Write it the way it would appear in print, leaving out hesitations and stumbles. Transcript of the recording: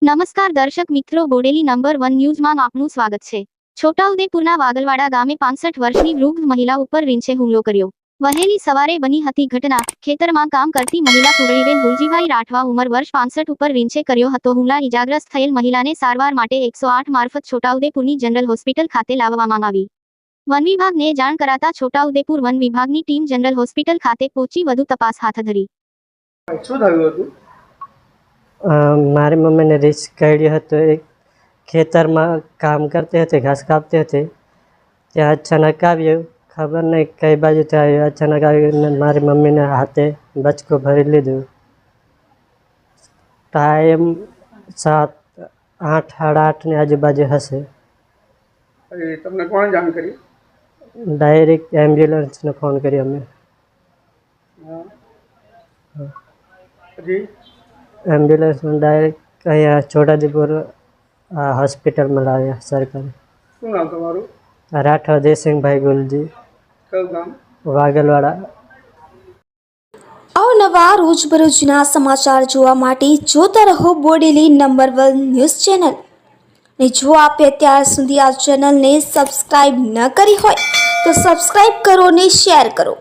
નમસ્કાર દર્શક મિત્રો, બોડેલી નંબર 1 ન્યૂઝમાં આપનું સ્વાગત છે। છોટાઉદેપુરના વાગલવાડા ગામે 65 વર્ષની વૃદ્ધ મહિલા ઉપર રીંછે હુમલો કર્યો। વહેલી સવારે બની હતી ઘટના। ખેતરમાં કામ કરતી મહિલા પૂરણીબેન ગુલજીભાઈ રાઠવા ઉંમર વર્ષ 65 ઉપર રીંછે કર્યો હતો હુમલા। ઇજાગ્રસ્ત થયેલ મહિલાને સારવાર માટે 108 મારફત છોટાઉદેપુરની જનરલ હોસ્પિટલ ખાતે લાવવામાં આવી। વન વિભાગને જાણ કરાતા છોટાઉદેપુર વન વિભાગની ટીમ જનરલ હોસ્પિટલ ખાતે પહોંચી વધુ તપાસ હાથ ધરી। મારી મમ્મીને રીંછ કરડ્યો હતો। એક ખેતરમાં કામ કરતી હતી, ઘાસ કાપતી હતી, ત્યાં અચાનક આવ્યું, ખબર નહીં કઈ બાજુથી આવ્યું, અચાનક આવ્યું મારી મમ્મીને હાથે બચકું ભરી લીધું। ટાઈમ 7, 8, સાડા 8ની આજુબાજુ હશે। તમને કોણ જાણ કરી? ડાયરેક્ટ એમ્બ્યુલન્સને ફોન કર્યો અમે। પછી એમ્બ્યુલન્સમાં ડાયરેક્ટ અહીંયા છોટાઉદેપુર હોસ્પિટલમાં લાવ્યા સરકારી। શું નામ તમારું? રાઠવા જયસિંહભાઈ ગુલજી, કયું ગામ? વાગલવાડા। અવનવા રોજબરોજના સમાચાર જોવા માટે જોતા રહો બોડેલી નંબર 1 ન્યૂઝ ચેનલ। ને જો આપે અત્યાર સુધી આ ચેનલને સબસ્ક્રાઇબ ન કરી હોય તો સબસ્ક્રાઇબ કરો અને શેર કરો।